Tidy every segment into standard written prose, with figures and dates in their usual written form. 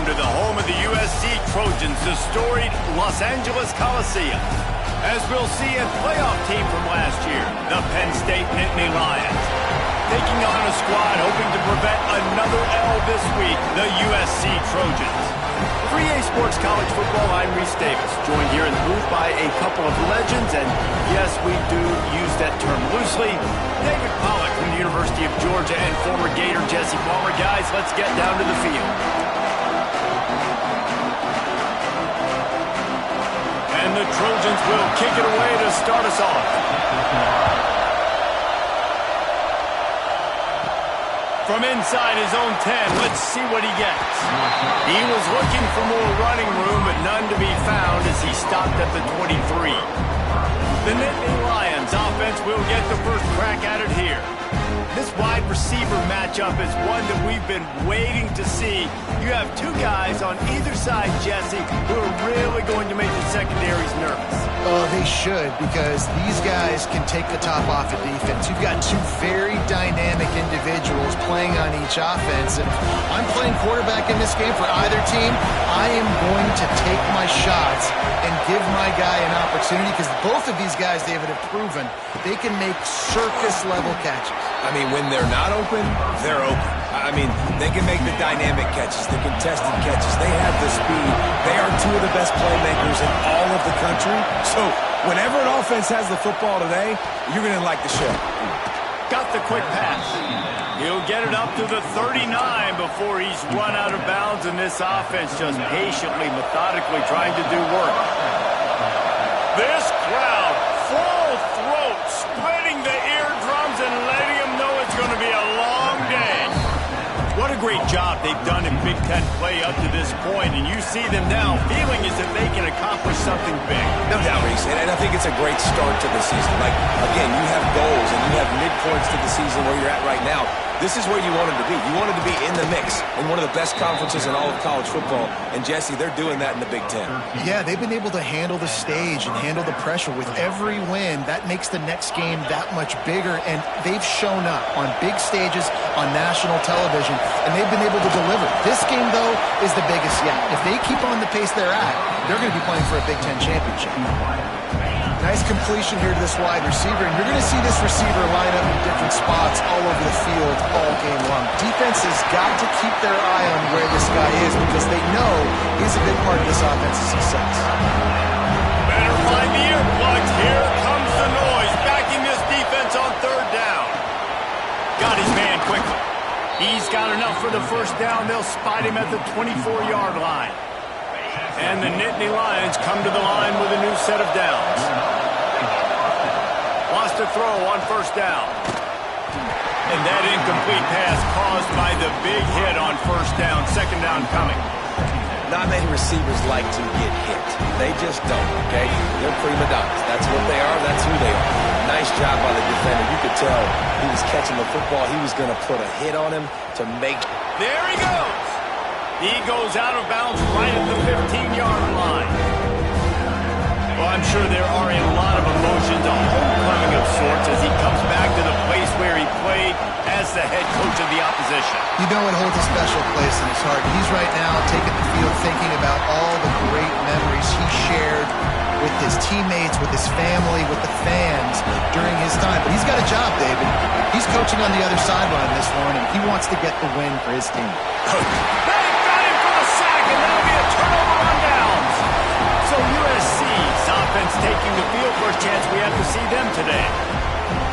to the home of the USC Trojans, the storied Los Angeles Coliseum, as we'll see a playoff team from last year, the Penn State Nittany Lions, taking on a squad hoping to prevent another L this week, the USC Trojans. For EA Sports College Football, I'm Reese Davis, joined here in the booth by a couple of legends, and yes, we do use that term loosely. David Pollack from the University of Georgia and former Gator Jesse Palmer. Guys, let's get down to the field. And the Trojans will kick it away to start us off. From inside his own 10, let's see what he gets. He was looking for more running room, but none to be found as he stopped at the 23. The Nittany Lions offense will get the first crack at it here. This wide receiver matchup is one that we've been waiting to see. You have two guys on either side, Jesse, who are really going to make the secondaries nervous. Oh, they should, because these guys can take the top off of defense. You've got two very dynamic individuals playing on each offense, and I'm playing quarterback in this game for either team. I am going to take my shots and give my guy an opportunity, because both of these guys, David, have proven they can make circus-level catches. I mean, when they're not open, they're open. I mean, they can make the dynamic catches, the contested catches. They have the speed. They are two of the best playmakers in all of the country. So whenever an offense has the football today, you're going to like the show. Got the quick pass. He'll get it up to the 39 before he's run out of bounds, and this offense just patiently, methodically trying to do work. This crowd, full throat, splitting the eardrums and letting them know it's going to be a long day. What a great job they've done in Big Ten play up to this point, and you see them now feeling as if they can accomplish something big. No doubt, Reese, and I think it's a great start to the season. Like, again, you have goals and you have midpoints to the season where you're at right now. This is where you wanted to be. You wanted to be in the mix in one of the best conferences in all of college football. And, Jesse, they're doing that in the Big Ten. Yeah, they've been able to handle the stage and handle the pressure. With every win, that makes the next game that much bigger. And they've shown up on big stages, on national television, and they've been able to deliver. This game, though, is the biggest yet. If they keep on the pace they're at, they're going to be playing for a Big Ten championship. Nice completion here to this wide receiver, and you're going to see this receiver line up in different spots all over the field all game long. Defense has got to keep their eye on where this guy is, because they know he's a big part of this offense's success. Better find the earplugs. Here comes the noise, backing this defense on third down. Got his man quickly. He's got enough for the first down. They'll spot him at the 24-yard line. And the Nittany Lions come to the line with a new set of downs. Lost a throw on first down. And that incomplete pass caused by the big hit on first down. Second down coming. Not many receivers like to get hit. They just don't, okay? They're prima donnas. That's what they are. That's who they are. Nice job by the defender. You could tell he was catching the football. He was going to put a hit on him to make... There he goes. He goes out of bounds right at the 15-yard line. Well, I'm sure there are a lot of emotions, a homecoming of sorts, as he comes back to the place where he played as the head coach of the opposition. You know it holds a special place in his heart. He's right now taking the field thinking about all the great memories he shared with his teammates, with his family, with the fans during his time. But he's got a job, David. He's coaching on the other sideline this one, and he wants to get the win for his team. And that'll be a turnover on downs. So USC's offense taking the field. First chance we have to see them today.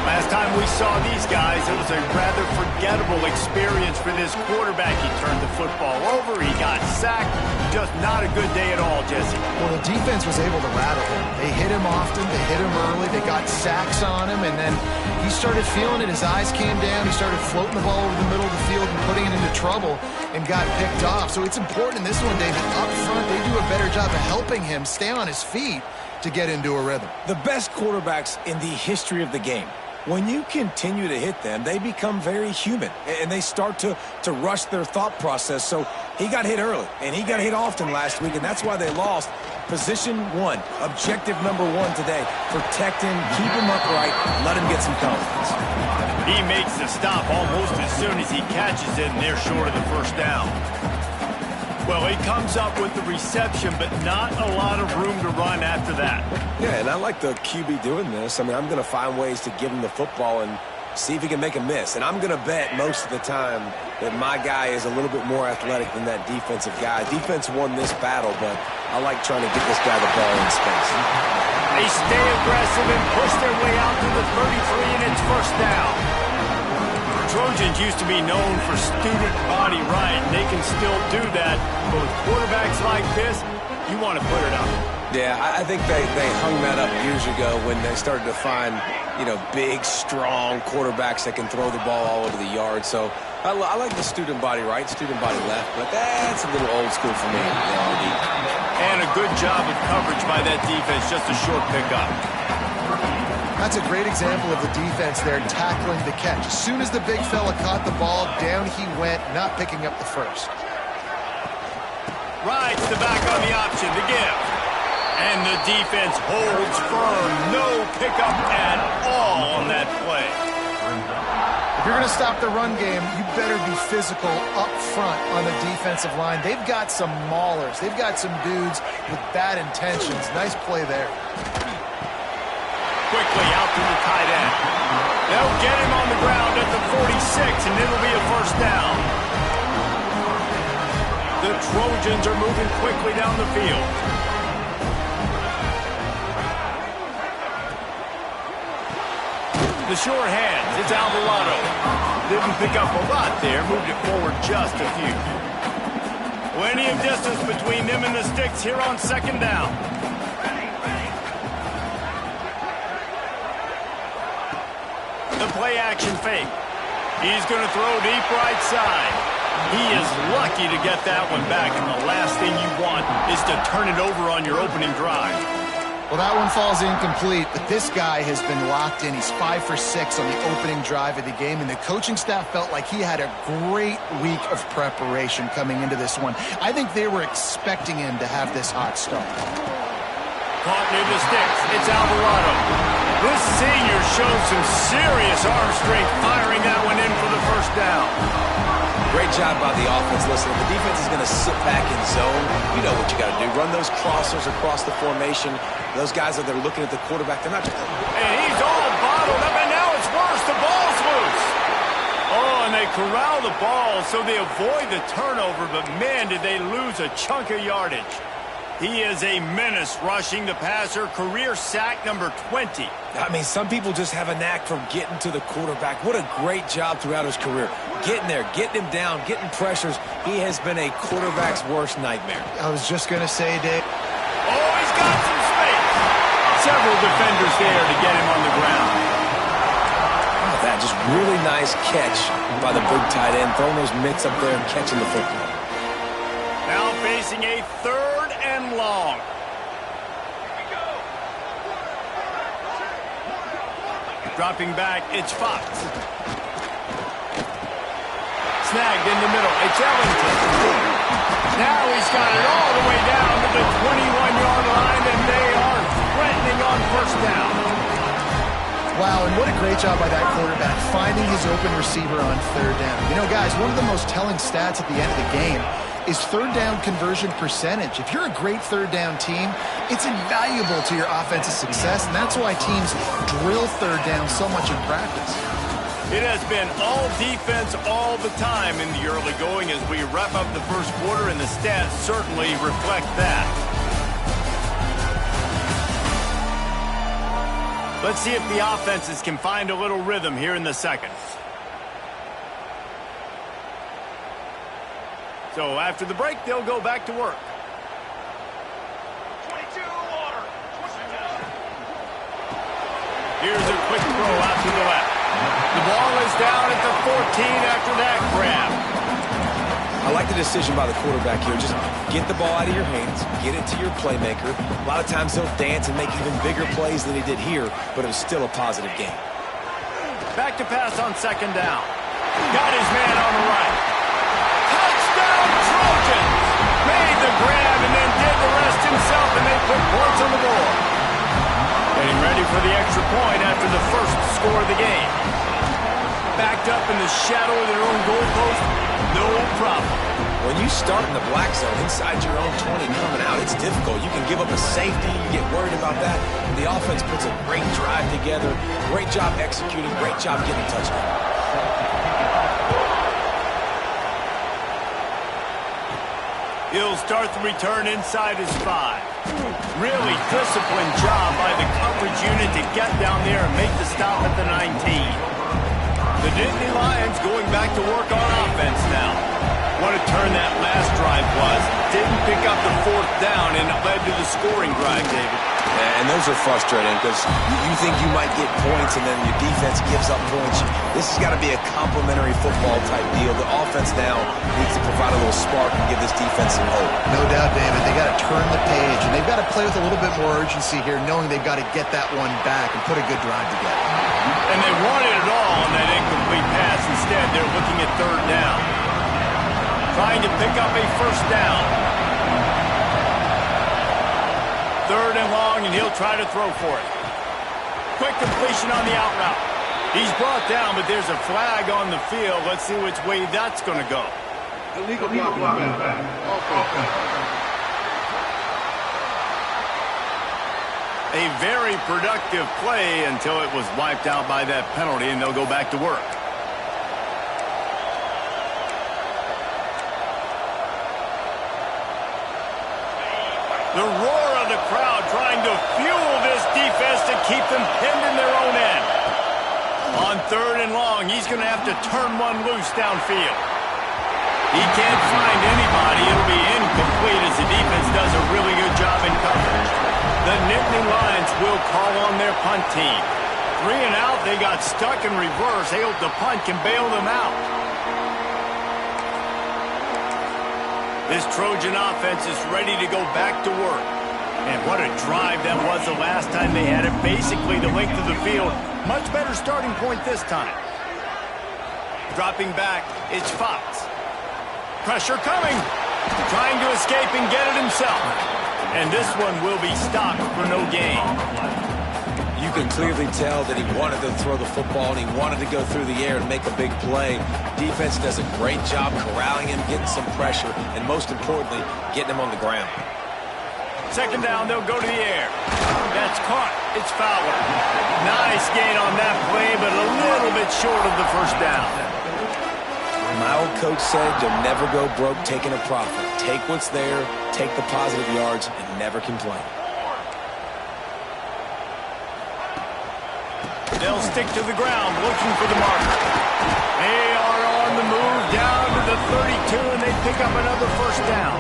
Last time we saw these guys, it was a rather forgettable experience for this quarterback. He turned the football over. He got sacked. Just not a good day at all, Jesse. Well, the defense was able to rattle him. They hit him often. They hit him early. They got sacks on him, and then he started feeling it. His eyes came down. He started floating the ball over the middle of the field and putting it into trouble and got picked off. So it's important in this one, David. Up front, they do a better job of helping him stay on his feet to get into a rhythm. The best quarterbacks in the history of the game, when you continue to hit them, they become very human, and they start to rush their thought process. So he got hit early, and he got hit often last week, and that's why they lost. Position one, objective number one today. Protect him, keep him upright, let him get some confidence. He makes the stop almost as soon as he catches it, and they're short of the first down. Well, he comes up with the reception, but not a lot of room to run after that. Yeah, and I like the QB doing this. I mean, I'm going to find ways to give him the football and see if he can make a miss. And I'm going to bet most of the time that my guy is a little bit more athletic than that defensive guy. Defense won this battle, but I like trying to get this guy the ball in space. They stay aggressive and push their way out to the 33, and it's first down. Trojans used to be known for student body right, and they can still do that. But with quarterbacks like this, you want to put it up. Yeah, I think they hung that up years ago when they started to find, big, strong quarterbacks that can throw the ball all over the yard. So I like the student body right, student body left, but that's a little old school for me. And a good job of coverage by that defense, just a short pickup. That's a great example of the defense there tackling the catch. As soon as the big fella caught the ball, down he went, not picking up the first. Rides the back on the option to give. And the defense holds firm. No pickup at all on that play. If you're going to stop the run game, you better be physical up front on the defensive line. They've got some maulers. They've got some dudes with bad intentions. Nice play there. Quickly out to the tight end. They'll get him on the ground at the 46, and it'll be a first down. The Trojans are moving quickly down the field. The short hands, it's Alvarado. Didn't pick up a lot there, moved it forward just a few. Plenty of distance between them and the sticks here on second down. The play action fake. He's going to throw deep right side. He is lucky to get that one back, and the last thing you want is to turn it over on your opening drive. Well, that one falls incomplete, but this guy has been locked in. He's 5 for 6 on the opening drive of the game, and the coaching staff felt like he had a great week of preparation coming into this one. I think they were expecting him to have this hot start. Caught near the sticks. It's Alvarado. This senior shows some serious arm strength firing that one in for the first down. Great job by the offense. Listen, if the defense is going to sit back in zone, you know what you got to do. Run those crossers across the formation. Those guys that they're looking at the quarterback, they're not just... And he's all bottled up, and now it's worse. The ball's loose. Oh, and they corral the ball, so they avoid the turnover, but man, did they lose a chunk of yardage. He is a menace rushing the passer, career sack number 20. I mean, some people just have a knack for getting to the quarterback. What a great job throughout his career. Getting there, getting him down, getting pressures. He has been a quarterback's worst nightmare. I was just going to say, Dave. Oh, he's got some space. Several defenders there to get him on the ground. Look at that, just really nice catch by the big tight end, throwing those mitts up there and catching the football. Now facing a third and long. Dropping back, it's Fox. Snagged in the middle, it's Ellington. Now he's got it all the way down to the 21-yard line, and they are threatening on first down. Wow, and what a great job by that quarterback, finding his open receiver on third down. You know, guys, one of the most telling stats at the end of the game is third down conversion percentage. If you're a great third down team, it's invaluable to your offensive success, and that's why teams drill third down so much in practice. It has been all defense all the time in the early going as we wrap up the first quarter, and the stats certainly reflect that. Let's see if the offenses can find a little rhythm here in the second. So after the break, they'll go back to work. 22 water. Here's a quick throw out to the left. The ball is down at the 14 after that grab. I like the decision by the quarterback here. Just get the ball out of your hands, get it to your playmaker. A lot of times he'll dance and make even bigger plays than he did here, but it was still a positive game. Back to pass on second down. Got his man on the right. Touchdown Trojans! Made the grab and then did the rest himself, and they put points on the board. Getting ready for the extra point after the first score of the game. Backed up in the shadow of their own goalpost, no problem. When you start in the black zone inside your own 20 coming out, it's difficult. You can give up a safety. You get worried about that. And the offense puts a great drive together. Great job executing. Great job getting a touchdown. He'll start the return inside his 5. Really disciplined job by the coverage unit to get down there and make the stop at the 19. The Nittany Lions going back to work on offense now. What a turn that last drive was. Didn't pick up the 4th down, and it led to the scoring drive, David. And those are frustrating because you think you might get points and then your defense gives up points. This has got to be a complementary football type deal. The offense now needs to provide a little spark and give this defense some hope. No doubt, David. They got to turn the page, and they've got to play with a little bit more urgency here, knowing they've got to get that one back and put a good drive together. And they wanted it all on that incomplete pass. Instead, they're looking at 3rd down. Trying to pick up a 1st down. 3rd and long, and he'll try to throw for it. Quick completion on the out route. He's brought down, but there's a flag on the field. Let's see which way that's going to go. Illegal blocking back. A very productive play until it was wiped out by that penalty, and they'll go back to work. The roar of the crowd trying to fuel this defense to keep them pinned in their own end. On 3rd and long, he's going to have to turn one loose downfield. He can't find anybody. It'll be incomplete as the defense does a really good job in coverage. The Nittany Lions will call on their punt team. 3 and out, they got stuck in reverse. They hope the punt can bail them out. This Trojan offense is ready to go back to work. And what a drive that was the last time they had it. Basically the length of the field. Much better starting point this time. Dropping back, it's Fox. Pressure coming. Trying to escape and get it himself. And this one will be stopped for no gain. You can clearly tell that he wanted to throw the football and he wanted to go through the air and make a big play. Defense does a great job corralling him, getting some pressure, and most importantly, getting him on the ground. 2nd down, they'll go to the air. That's caught. It's Fowler. Nice gain on that play, but a little bit short of the 1st down. My old coach said you'll never go broke taking a profit. Take what's there, take the positive yards, and never complain. They'll stick to the ground, looking for the marker. They are on the move down to the 32, and they pick up another 1st down.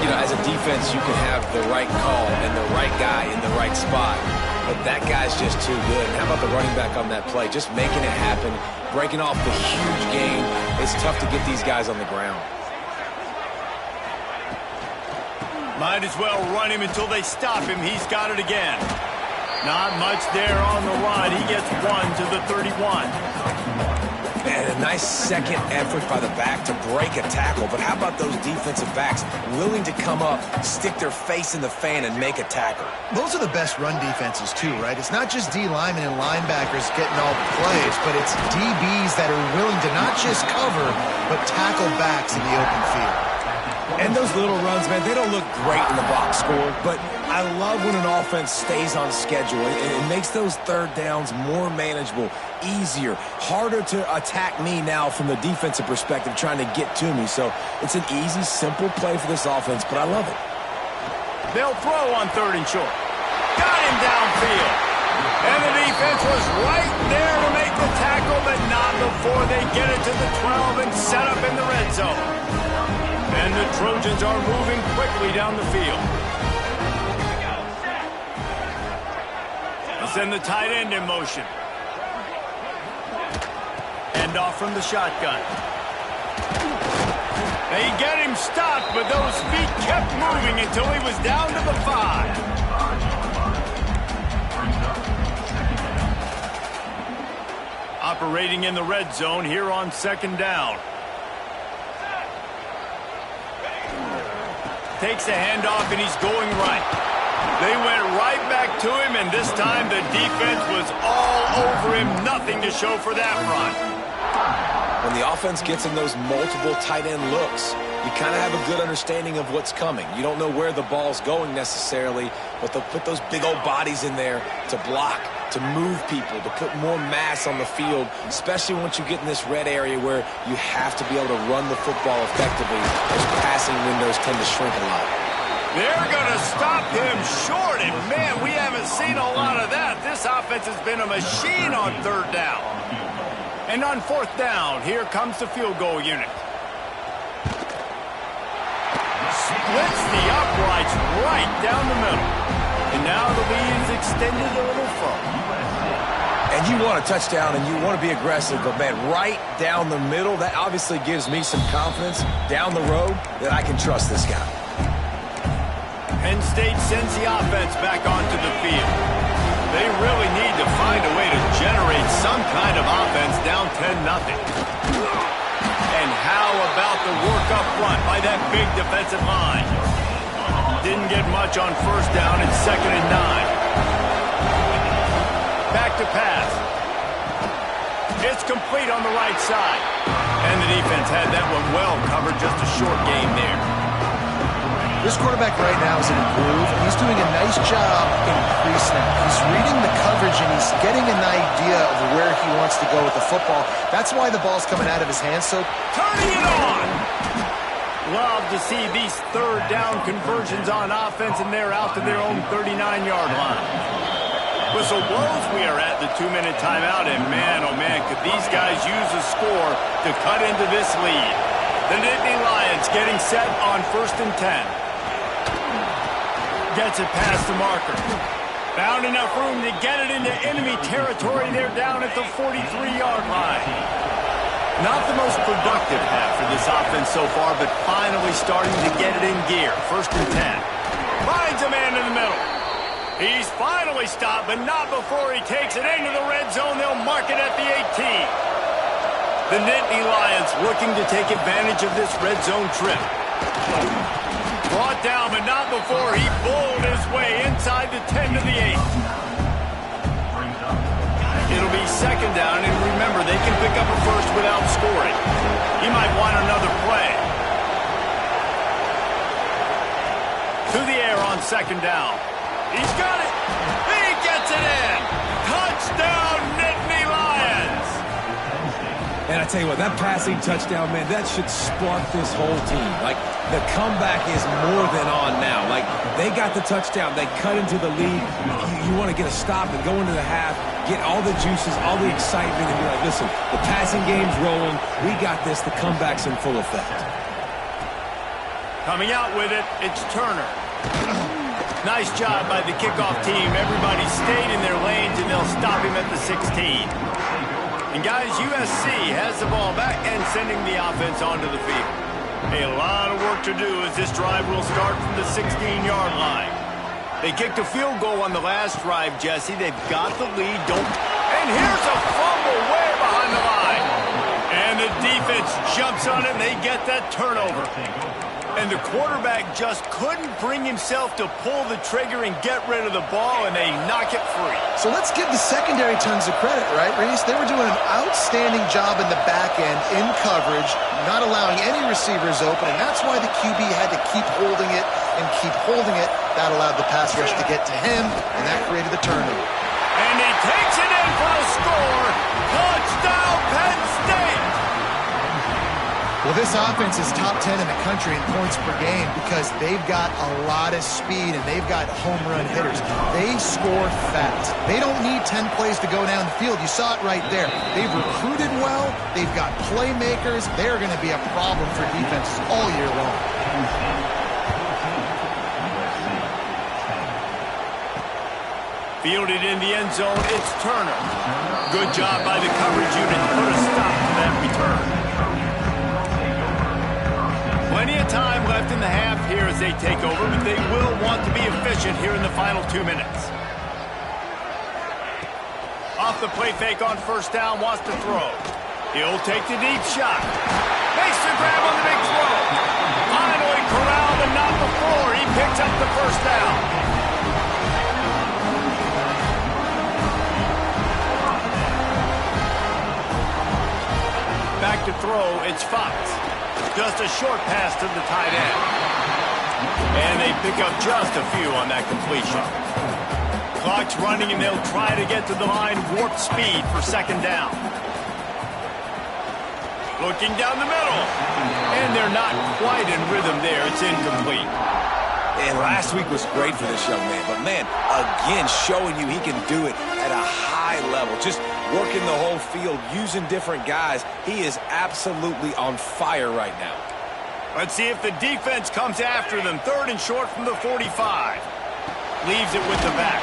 You know, as a defense, you can have the right call and the right guy in the right spot, but that guy's just too good. And how about the running back on that play? Just making it happen, breaking off the huge gain. It's tough to get these guys on the ground. Might as well run him until they stop him. He's got it again. Not much there on the run. He gets 1 to the 31. And a nice second effort by the back to break a tackle. But how about those defensive backs willing to come up, stick their face in the fan, and make a tackle? Those are the best run defenses, too, right? It's not just D linemen and linebackers getting all the plays, but it's DBs that are willing to not just cover, but tackle backs in the open field. And those little runs, man, they don't look great in the box score, but I love when an offense stays on schedule. It makes those 3rd downs more manageable, easier, harder to attack me now from the defensive perspective trying to get to me. So it's an easy, simple play for this offense, but I love it. They'll throw on 3rd and short. Got him downfield. And the defense was right there to make the tackle, but not before they get it to the 12 and set up in the red zone. And the Trojans are moving quickly down the field. They'll send the tight end in motion. Hand off from the shotgun. They get him stopped, but those feet kept moving until he was down to the 5. Operating in the red zone here on 2nd down. Takes a handoff, and he's going right. They went right back to him, and this time the defense was all over him. Nothing to show for that run. When the offense gets in those multiple tight end looks, you kind of have a good understanding of what's coming. You don't know where the ball's going necessarily, but they'll put those big old bodies in there to block, to move people, to put more mass on the field, especially once you get in this red area where you have to be able to run the football effectively. Those passing windows tend to shrink a lot. They're going to stop him short, and man, we haven't seen a lot of that. This offense has been a machine on third down. And on fourth down, here comes the field goal unit. Splits the uprights right down the middle. And now the lead is extended a little further. And you want a touchdown and you want to be aggressive, but man, right down the middle, that obviously gives me some confidence down the road that I can trust this guy. Penn State sends the offense back onto the field. They really need to find a way to generate some kind of offense down 10-0. And how about the work up front by that big defensive line? Didn't get much on first down. It's 2nd and 9. Back to pass. It's complete on the right side. And the defense had that one well covered. Just a short gain there. This quarterback right now is in a groove, and he's doing a nice job in pre-snap. He's reading the coverage, and he's getting an idea of where he wants to go with the football. That's why the ball's coming out of his hands. So turning it on! Love to see these third down conversions on offense, and they're out to their own 39-yard line. Whistle blows, we are at the 2-minute timeout, and man, oh man, could these guys use a score to cut into this lead. The Nittany Lions getting set on 1st and 10. Gets it past the marker. Found enough room to get it into enemy territory. They're down at the 43-yard line. Not the most productive half for this offense so far, but finally starting to get it in gear. 1st and 10. Finds a man in the middle. He's finally stopped, but not before he takes it into the red zone. They'll mark it at the 18. The Nittany Lions looking to take advantage of this red zone trip. Brought down, but not before he bowled his way inside the 10 to the 8. It'll be 2nd down, and remember, they can pick up a first without scoring. He might want another play. To the air on 2nd down. He's got it. He gets it in. Touchdown, Nittany Lions. And I tell you what, that passing touchdown, man, that should spark this whole team. Like, the comeback is more than on now. Like, they got the touchdown. They cut into the lead. You want to get a stop and go into the half, get all the juices, all the excitement, and be like, listen, the passing game's rolling. We got this. The comeback's in full effect. Coming out with it, it's Turner. Nice job by the kickoff team. Everybody stayed in their lanes, and they'll stop him at the 16. And guys, USC has the ball back and sending the offense onto the field. A lot of work to do as this drive will start from the 16-yard line. They kicked a field goal on the last drive, Jesse. They've got the lead. And here's a fumble way behind the line. And the defense jumps on it, and they get that turnover. And the quarterback just couldn't bring himself to pull the trigger and get rid of the ball, and they knock it free. So let's give the secondary tons of credit, right, Reese? They were doing an outstanding job in the back end, in coverage, not allowing any receivers open, and that's why the QB had to keep holding it and keep holding it. That allowed the pass rush to get to him, and that created the turnover. And he takes it in for a score. Touchdown, Penn State! Well, this offense is top 10 in the country in points per game because they've got a lot of speed and they've got home run hitters. They score fast. They don't need 10 plays to go down the field. You saw it right there. They've recruited well. They've got playmakers. They're going to be a problem for defenses all year long. Fielded in the end zone, it's Turner. Good job by the coverage unit to put a stop to that return. Plenty of time left in the half here as they take over, but they will want to be efficient here in the final 2 minutes. Off the play fake on first down, wants to throw. He'll take the deep shot. Makes the grab on the big throw. Finally corralled, but not before. He picks up the first down. Back Back to throw, it's Fox. Just a short pass to the tight end. And they pick up just a few on that completion. Clock's running, and they'll try to get to the line, warp speed for second down. Looking down the middle. And they're not quite in rhythm there. It's incomplete. And last week was great for this young man. But, man, again, showing you he can do it at a high level. Just working the whole field, using different guys. He is absolutely on fire right now. Let's see if the defense comes after them. 3rd and short from the 45. Leaves it with the back.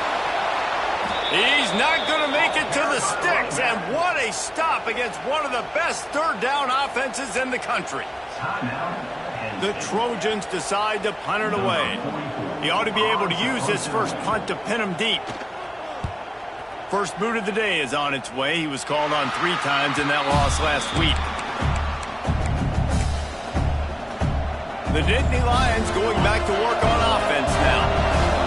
He's not going to make it to the sticks. And what a stop against one of the best 3rd down offenses in the country. The Trojans decide to punt it away. He ought to be able to use this first punt to pin him deep. First boot of the day is on its way. He was called on 3 times in that loss last week. The Nittany Lions going back to work on offense now.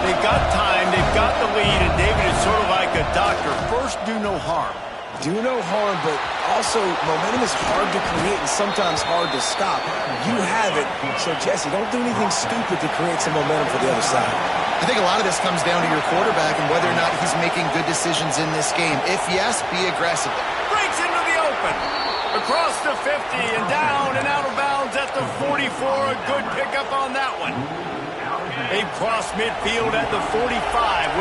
They've got time, they've got the lead, and David is sort of like a doctor. First, do no harm. Do no harm, but also momentum is hard to create and sometimes hard to stop. You have it, so Jesse, don't do anything stupid to create some momentum for the other side. I think a lot of this comes down to your quarterback and whether or not he's making good decisions in this game. If yes, be aggressive. Breaks into the open. Across the 50 and down and out of bounds at the 44. A good pickup on that one. They cross midfield at the 45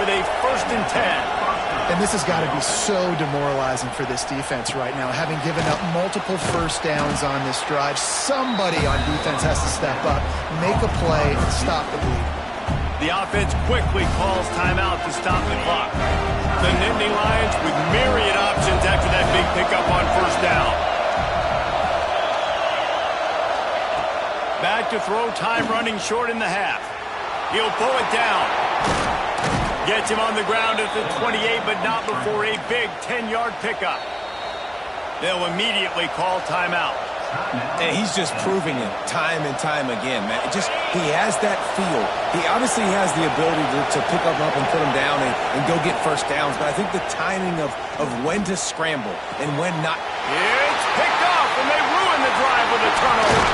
with a 1st and 10. And this has got to be so demoralizing for this defense right now. Having given up multiple first downs on this drive, somebody on defense has to step up, make a play, and stop the bleed. The offense quickly calls timeout to stop the clock. The Nittany Lions with myriad options after that big pickup on 1st down. Back to throw, time running short in the half. He'll pull it down. Gets him on the ground at the 28, but not before a big 10-yard pickup. They'll immediately call timeout. And he's just proving it time and time again, man. He has that feel. He obviously has the ability to pick up and put him down and go get first downs, but I think the timing of when to scramble and when not. It's picked off, and they ruin the drive with a turnover.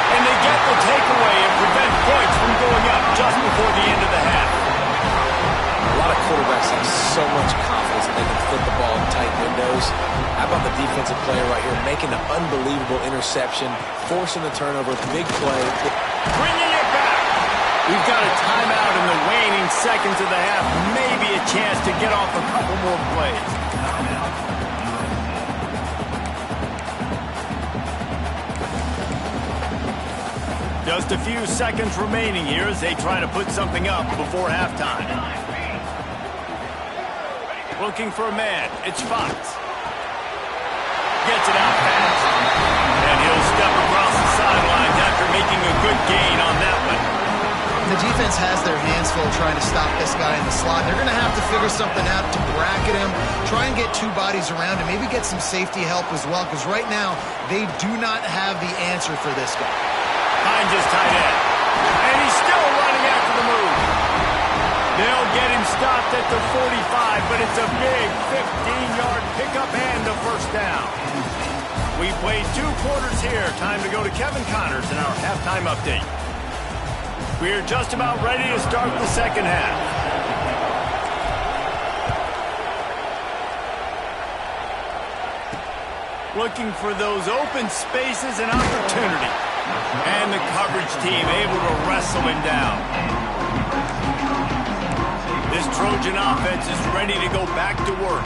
And they get the takeaway and prevent points from going up just before the end of the half. A lot of quarterbacks have so much confidence that they can fit the ball in tight windows. How about the defensive player right here making an unbelievable interception, forcing the turnover, big play. Bringing it back. We've got a timeout in the waning seconds of the half. Maybe a chance to get off a couple more plays. Just a few seconds remaining here as they try to put something up before halftime. Looking for a man. It's Fox. Gets it out fast. And he'll step across the sidelines after making a good gain on that one. The defense has their hands full trying to stop this guy in the slot. They're going to have to figure something out to bracket him, try and get 2 bodies around him, maybe get some safety help as well, because right now they do not have the answer for this guy. Finds his tight end. And he's still running after the move. They'll get him stopped at the 45, but it's a big 15-yard pickup and a 1st down. We played 2 quarters here. Time to go to Kevin Connors in our halftime update. We're just about ready to start the second half. Looking for those open spaces and opportunity. And the coverage team able to wrestle him down. This Trojan offense is ready to go back to work.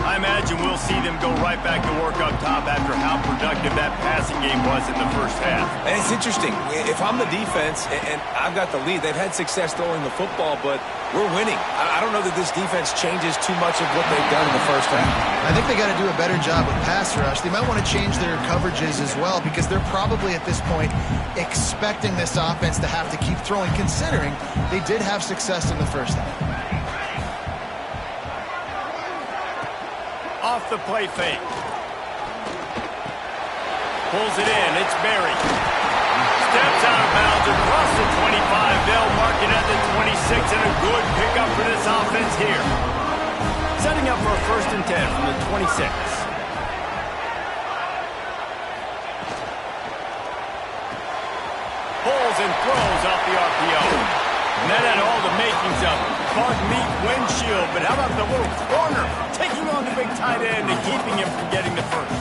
I imagine we'll see them go right back to work up top after how productive that passing game was in the first half. And it's interesting. If I'm the defense and I've got the lead, they've had success throwing the football, but we're winning. I don't know that this defense changes too much of what they've done in the first half. I think they got to do a better job with pass rush. They might want to change their coverages as well, because they're probably at this point expecting this offense to have to keep throwing, considering they did have success in the first half. Off the play fake. Pulls it in. It's Berry. Steps out of bounds across the 25. They'll mark it at the 26, and a good pickup for this offense here. Setting up for a 1st and 10 from the 26. rolls and throws off the RPO. And that had all the makings of bug meat windshield, but how about the little corner taking on the big tight end and keeping him from getting the first?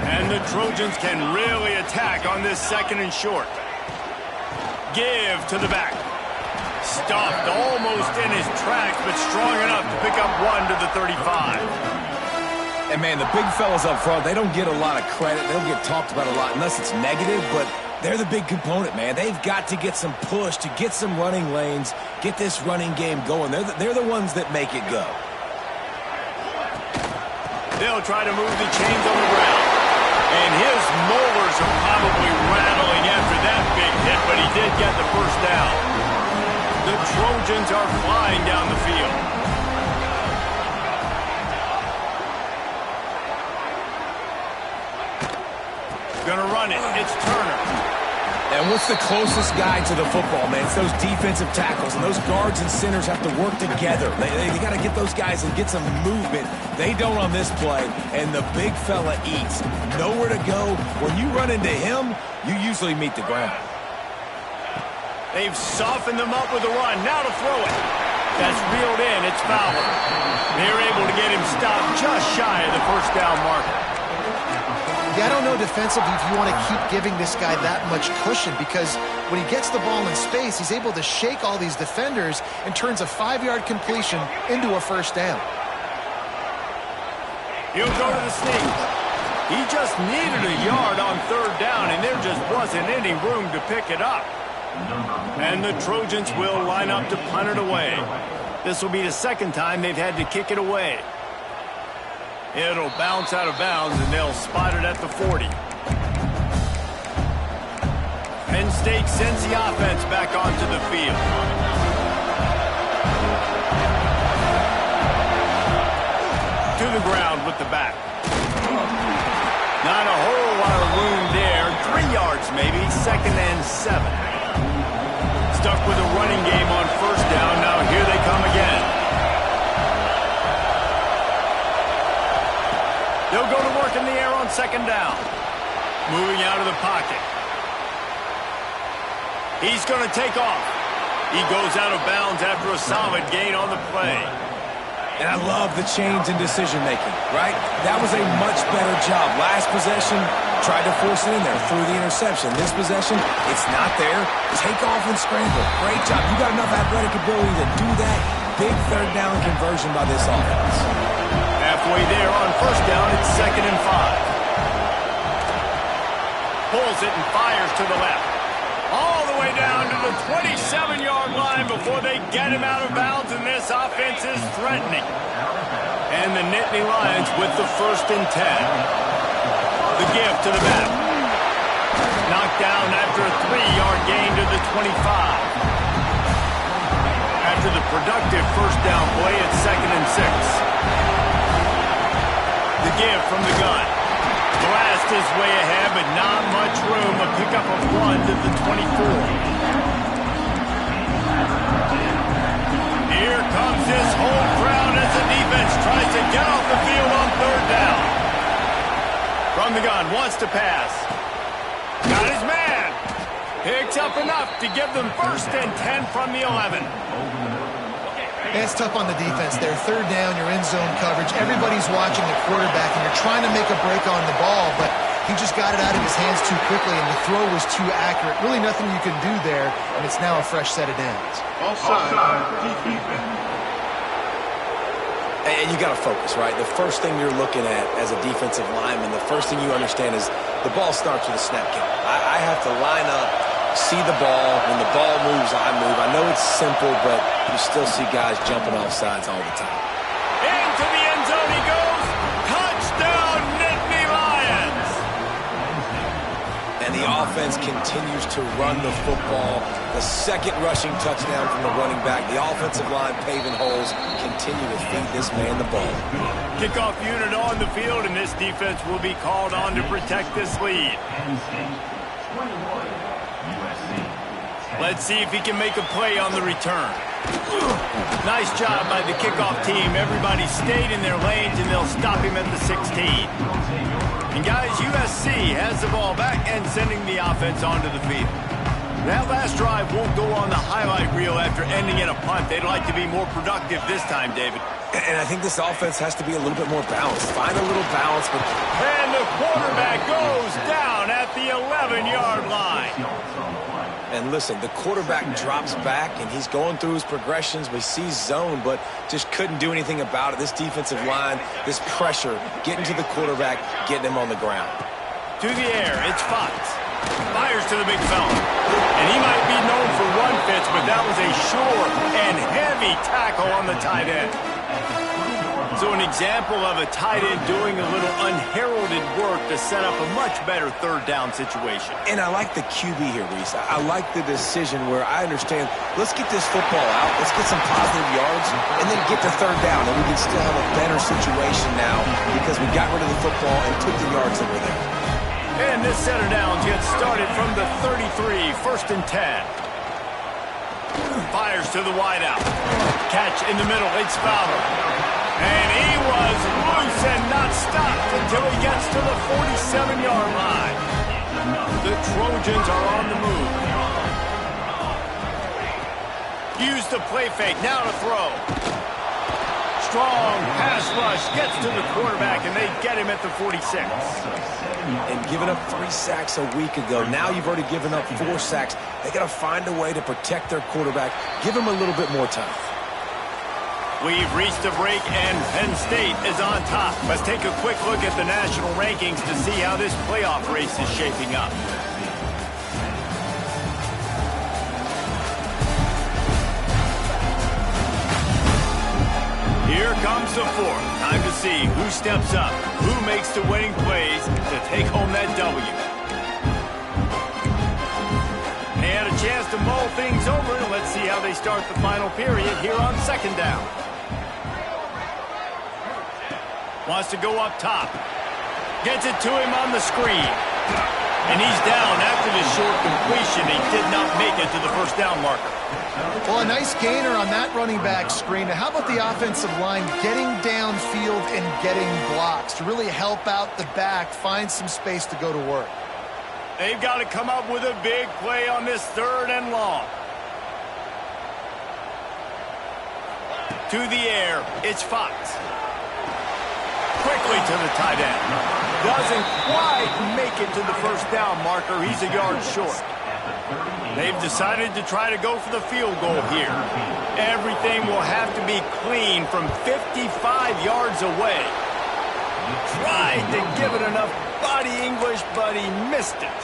And the Trojans can really attack on this 2nd and short. Give to the back. Stuffed almost in his tracks, but strong enough to pick up 1 to the 35. And, man, the big fellas up front, they don't get a lot of credit. They don't get talked about a lot unless it's negative, but they're the big component, man. They've got to get some push, to get some running lanes, get this running game going. They're the ones that make it go. They'll try to move the chains on the ground. And his molars are probably rattling after that big hit, but he did get the first down. The Trojans are flying down the field. Gonna run it. It's Turner. And what's the closest guy to the football, man? It's those defensive tackles, and those guards and centers have to work together. They got to get those guys and get some movement. They don't on this play, and the big fella eats. Nowhere to go. When you run into him, you usually meet the ground. They've softened them up with a run. Now to throw it. That's reeled in. It's Fowler. They're able to get him stopped just shy of the first down marker. Yeah, I don't know defensively if you want to keep giving this guy that much cushion, because when he gets the ball in space, he's able to shake all these defenders and turns a 5-yard completion into a first down. He'll go to the sneak. He just needed a yard on 3rd down, and there just wasn't any room to pick it up. And the Trojans will line up to punt it away. This will be the 2nd time they've had to kick it away. It'll bounce out of bounds, and they'll spot it at the 40. Penn State sends the offense back onto the field. To the ground with the back. Not a whole lot of room there. 3 yards maybe, 2nd and 7. Stuck with a running game on 1st down. Now here they come again. They'll go to work in the air on 2nd down. Moving out of the pocket. He's going to take off. He goes out of bounds after a solid gain on the play. And I love the change in decision-making, right? That was a much better job. Last possession, tried to force it in there through the interception. This possession, it's not there. Take off and scramble. Great job. You got enough athletic ability to do that. Big 3rd down conversion by this offense. Halfway there on 1st down, it's 2nd and 5. Pulls it and fires to the left. All the way down to the 27-yard line before they get him out of bounds, and this offense is threatening. And the Nittany Lions with the 1st and 10. The give to the back. Knocked down after a 3-yard gain to the 25. After the productive 1st down play, it's 2nd and 6. The give from the gun. Blast is way ahead, but not much room. A pickup of 1 to the 24. Here comes this whole crowd as the defense tries to get off the field on 3rd down. From the gun, wants to pass. Got his man. Picks up enough to give them 1st and 10 from the 11. It's tough on the defense there. 3rd down, you're in zone coverage. Everybody's watching the quarterback, and you're trying to make a break on the ball, but he just got it out of his hands too quickly, and the throw was too accurate. Really nothing you can do there, and it's now a fresh set of downs. Offside. And you got to focus, right? The first thing you're looking at as a defensive lineman, the first thing you understand is the ball starts with a snap count. I have to line up, see the ball. When the ball moves, I move. I know it's simple, but you still see guys jumping off sides all the time. Into the end zone he goes. Touchdown, Nittany Lions. And the offense continues to run the football. The 2nd rushing touchdown from the running back. The offensive line paving holes. Continue to feed this man the ball. Kickoff unit on the field, and this defense will be called on to protect this lead. Let's see if he can make a play on the return. Nice job by the kickoff team. Everybody stayed in their lanes, and they'll stop him at the 16. And guys, USC has the ball back and sending the offense onto the field. That last drive won't go on the highlight reel after ending in a punt. They'd like to be more productive this time, David. And I think this offense has to be a little bit more balanced. Find a little balance. And the quarterback goes down at the 11-yard line. And listen, the quarterback drops back, and he's going through his progressions. We see zone, but just couldn't do anything about it. This defensive line, this pressure, getting to the quarterback, getting him on the ground. To the air, it's Fox. Fires to the big fella. And he might be known for run fits, but that was a sure and heavy tackle on the tight end. So an example of a tight end doing a little unheralded work to set up a much better third down situation. And I like the QB here, Reese. I like the decision where I understand, let's get this football out, let's get some positive yards, and then get to third down, and we can still have a better situation now because we got rid of the football and took the yards that were there. And this set of downs gets started from the 33, 1st and 10. Fires to the wideout. Catch in the middle, it's Fowler. And he was loose and not stopped until he gets to the 47-yard line. The Trojans are on the move. Use the play fake, now to throw. Strong pass rush gets to the quarterback, and they get him at the 46. And giving up 3 sacks a week ago, now you've already given up 4 sacks. They got to find a way to protect their quarterback. Give him a little bit more time. We've reached a break, and Penn State is on top. Let's take a quick look at the national rankings to see how this playoff race is shaping up. Here comes the fourth. Time to see who steps up, who makes the winning plays to take home that W. They had a chance to mull things over, and let's see how they start the final period here on 2nd down. Wants to go up top. Gets it to him on the screen. And he's down after the short completion. He did not make it to the 1st down marker. Well, a nice gainer on that running back screen. Now, how about the offensive line getting downfield and getting blocks to really help out the back, find some space to go to work? They've got to come up with a big play on this 3rd and long. To the air, it's Fox. Quickly to the tight end. Doesn't quite make it to the 1st down marker. He's a yard short. They've decided to try to go for the field goal here. Everything will have to be clean from 55 yards away. Tried to give it enough body English, but he missed it.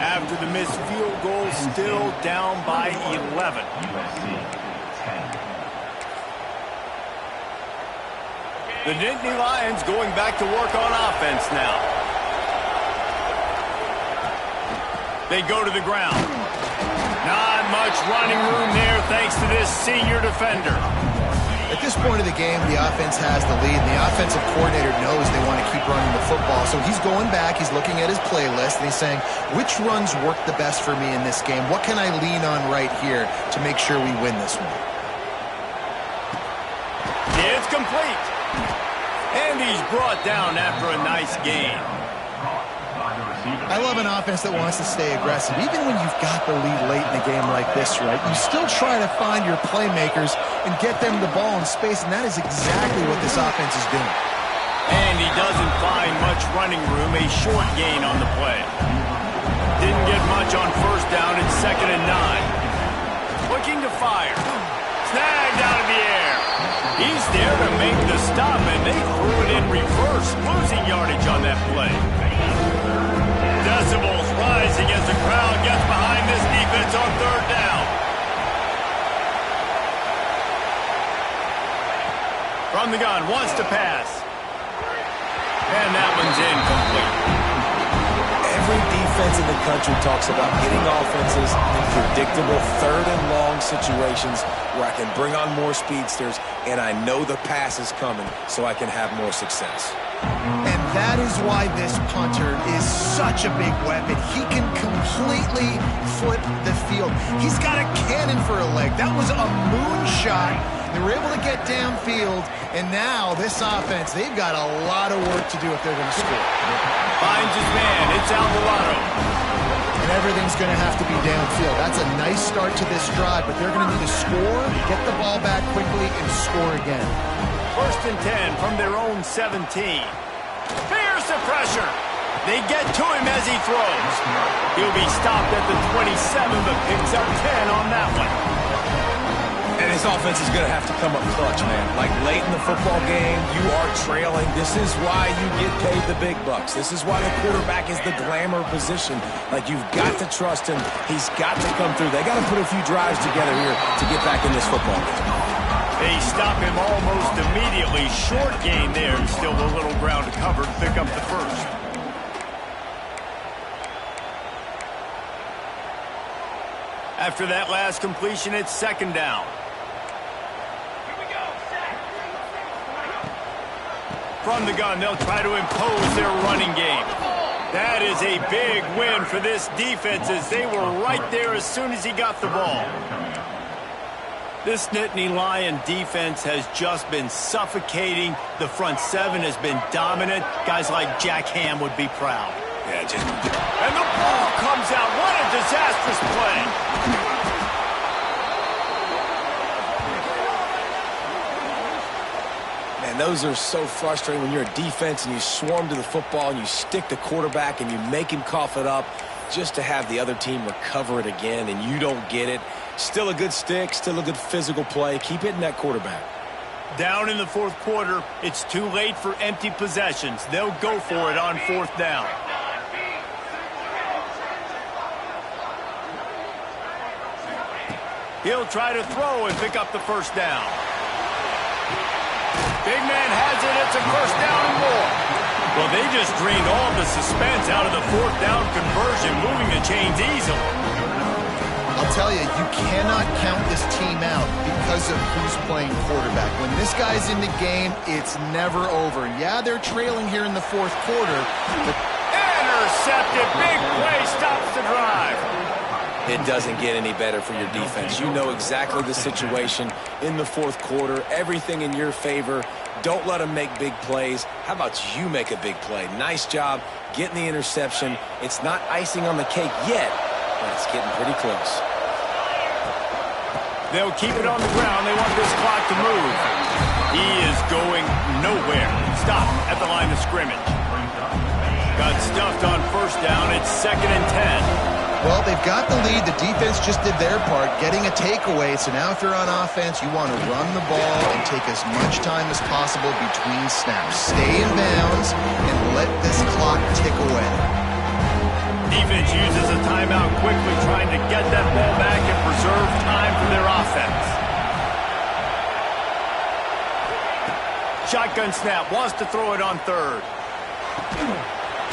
After the missed field goal, still down by 11. The Nittany Lions going back to work on offense now. They go to the ground. Not much running room there thanks to this senior defender. At this point of the game, the offense has the lead, and the offensive coordinator knows they want to keep running the football. So he's going back, he's looking at his playlist, and he's saying, which runs work the best for me in this game? What can I lean on right here to make sure we win this one? It's complete. And he's brought down after a nice gain. I love an offense that wants to stay aggressive. Even when you've got the lead late in the game like this, right, you still try to find your playmakers and get them the ball in space, and that is exactly what this offense is doing. And he doesn't find much running room, a short gain on the play. Didn't get much on 1st down, it's 2nd and 9. Looking to fire. Snagged out of the air. He's there to make the stop, and they threw it in reverse, losing yardage on that play. Decibels rising as the crowd gets behind this defense on 3rd down. From the gun, wants to pass. And that one's incomplete. Every defense in the country talks about getting offenses in predictable 3rd and long situations where I can bring on more speedsters and I know the pass is coming so I can have more success. And that is why this punter is such a big weapon. He can completely flip the field. He's got a cannon for a leg. That was a moonshot. They were able to get downfield, and now this offense, they've got a lot of work to do if they're going to score. Finds his man. It's Alvarado. And everything's going to have to be downfield. That's a nice start to this drive, but they're going to need to score, get the ball back quickly, and score again. 1st and 10 from their own 17. Fears the pressure. They get to him as he throws. He'll be stopped at the 27, but picks up 10 on that one. And his offense is going to have to come up clutch, man. Like late in the football game, you are trailing. This is why you get paid the big bucks. This is why the quarterback is the glamour position. Like, you've got to trust him. He's got to come through. They got to put a few drives together here to get back in this football game. They stop him almost immediately. Short gain there, and still a little ground to cover to pick up the first. After that last completion, it's 2nd down. From the gun, they'll try to impose their running game. That is a big win for this defense, as they were right there as soon as he got the ball. This Nittany Lion defense has just been suffocating. The front 7 has been dominant. Guys like Jack Ham would be proud. Yeah, just... And the ball comes out. What a disastrous play. Man, those are so frustrating when you're a defense and you swarm to the football and you stick the quarterback and you make him cough it up just to have the other team recover it again, and you don't get it. Still a good stick, still a good physical play. Keep hitting that quarterback. Down in the 4th quarter, it's too late for empty possessions. They'll go for it on 4th down. He'll try to throw and pick up the 1st down. Big man has it. It's a 1st down and more. Well, they just drained all the suspense out of the 4th down conversion, moving the chains easily. I'll tell you, you cannot count this team out because of who's playing quarterback. When this guy's in the game, it's never over. Yeah, they're trailing here in the 4th quarter, but... Intercepted. Big play stops the drive. It doesn't get any better for your defense. You know exactly the situation in the 4th quarter. Everything in your favor. Don't let them make big plays. How about you make a big play? Nice job getting the interception. It's not icing on the cake yet, but it's getting pretty close. They'll keep it on the ground. They want this clock to move. He is going nowhere. Stop at the line of scrimmage. Got stuffed on 1st down. It's 2nd and 10. Well, they've got the lead. The defense just did their part, getting a takeaway. So now if you're on offense, you want to run the ball and take as much time as possible between snaps. Stay in bounds and let this clock tick away. Defense uses a timeout quickly, trying to get that ball back and preserve time for their offense. Shotgun snap, wants to throw it on 3rd.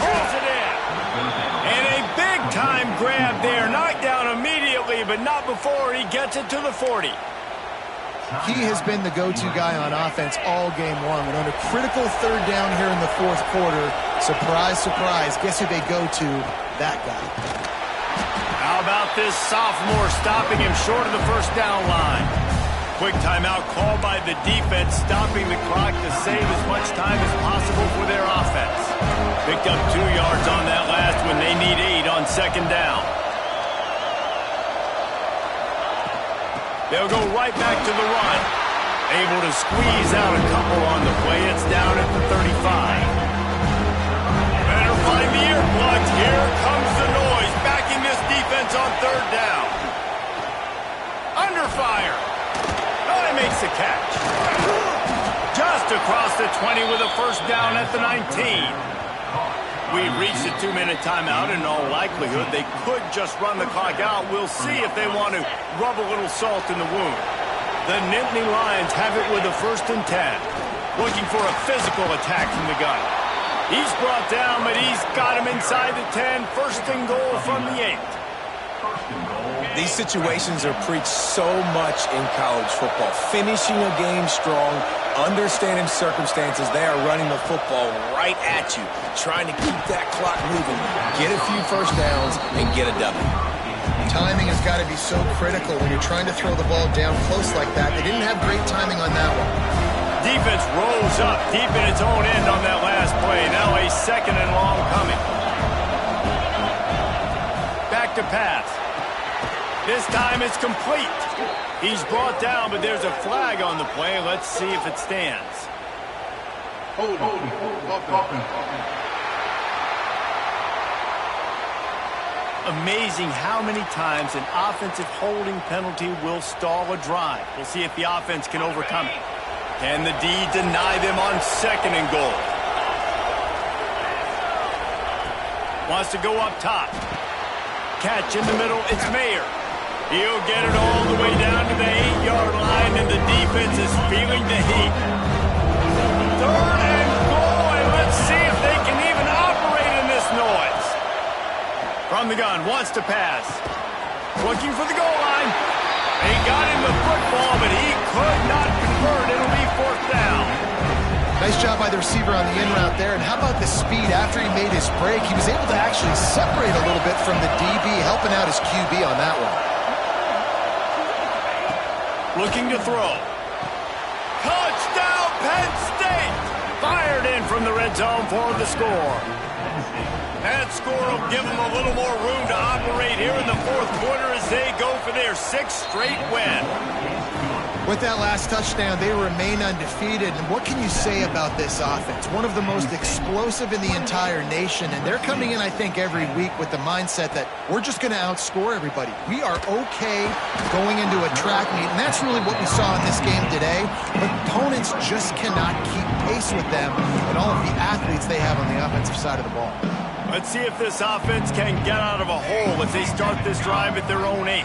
Throws it in. And a big-time grab there. Knocked down immediately, but not before he gets it to the 40. He has been the go-to guy on offense all game long. And on a critical 3rd down here in the 4th quarter, surprise, surprise, guess who they go to? That guy. How about this sophomore stopping him short of the 1st down line? Quick timeout called by the defense, stopping the clock to save as much time as possible for their offense. Picked up 2 yards on that last one. They need 8 on 2nd down. They'll go right back to the run. Able to squeeze out a couple on the play. It's down at the 35. Better find the earplugs. Here comes the noise. Backing this defense on 3rd down. Under fire. Oh, he makes the catch. Just across the 20 with a 1st down at the 19. We've reached a 2-minute timeout. In all likelihood, they could just run the clock out. We'll see if they want to rub a little salt in the wound. The Nittany Lions have it with a 1st and 10. Looking for a physical attack from the gun. He's brought down, but he's got him inside the 10. 1st and goal from the 8. These situations are preached so much in college football. Finishing a game strong, understanding circumstances. They are running the football right at you, trying to keep that clock moving, get a few 1st downs, and get a W. Timing has got to be so critical when you're trying to throw the ball down close like that. They didn't have great timing on that one. Defense rolls up deep in its own end on that last play. Now a 2nd and long coming. Back to time it's complete. He's brought down, but there's a flag on the play. Let's see if it stands. Hold. Amazing how many times an offensive holding penalty will stall a drive. We'll see if the offense can overcome it. Can the D deny them on 2nd and goal? Wants to go up top. Catch in the middle, it's Mayer. He'll get it all the way down to the 8-yard line, and the defense is feeling the heat. 3rd and goal, and let's see if they can even operate in this noise. From the gun, wants to pass. Looking for the goal line. He got him the football, but he could not convert. It'll be 4th down. Nice job by the receiver on the in route there. And how about the speed after he made his break? He was able to actually separate a little bit from the DB, helping out his QB on that one. Looking to throw. Touchdown, Penn State! Fired in from the red zone for the score. That score will give them a little more room to operate here in the 4th quarter as they go for their 6th straight win. With that last touchdown, they remain undefeated. And what can you say about this offense? One of the most explosive in the entire nation. And they're coming in, I think, every week with the mindset that we're just going to outscore everybody. We are okay going into a track meet. And that's really what we saw in this game today. But opponents just cannot keep pace with them and all of the athletes they have on the offensive side of the ball. Let's see if this offense can get out of a hole as they start this drive at their own 8.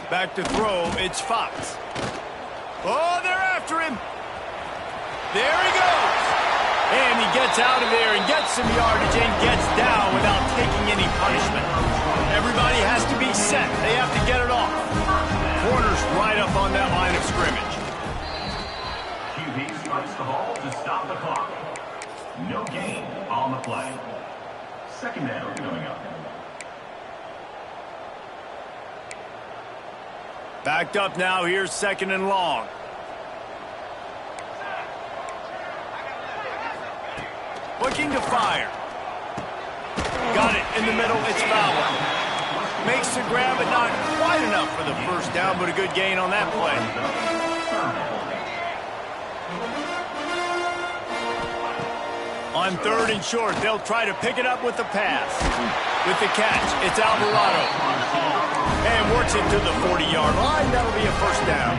Back to throw, it's Fox. Oh, they're after him. There he goes. And he gets out of there and gets some yardage and gets down without taking any punishment. Everybody has to be set. They have to get it off. Corner's right up on that line of scrimmage. QB strikes the ball to stop the clock. No gain on the play. 2nd down coming up. Backed up now, here's 2nd and long. Looking to fire. Got it in the middle, it's Fowler. Makes the grab, but not quite enough for the 1st down, but a good gain on that play. On 3rd and short, they'll try to pick it up with the pass. With the catch, it's Alvarado. And works it to the 40-yard line. That'll be a 1st down.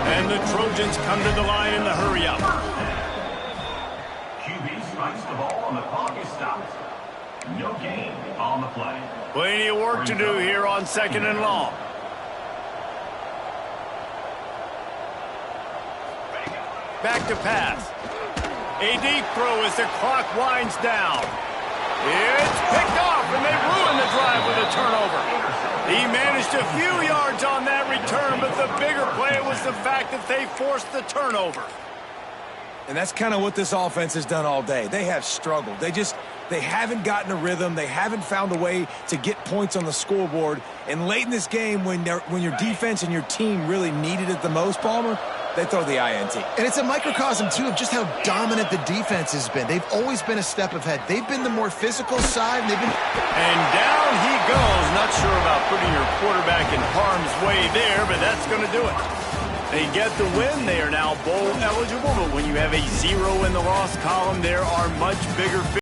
And the Trojans come to the line in the hurry-up. QB strikes the ball and the clock is stopped. No gain on the play. Plenty of work to do here on 2nd and long. Back to pass. A deep throw as the clock winds down. It's picked off, and they ruin the drive with a turnover. He managed a few yards on that return, but the bigger play was the fact that they forced the turnover. And that's kind of what this offense has done all day. They have struggled. They haven't gotten a rhythm. They haven't found a way to get points on the scoreboard. And late in this game, when your defense and your team really needed it the most, Palmer, they throw the INT. And it's a microcosm, too, of just how dominant the defense has been. They've always been a step ahead. They've been the more physical side. And down he goes. Not sure about putting your quarterback in harm's way there, but that's going to do it. They get the win. They are now bowl eligible, but when you have a 0 in the loss column, there are much bigger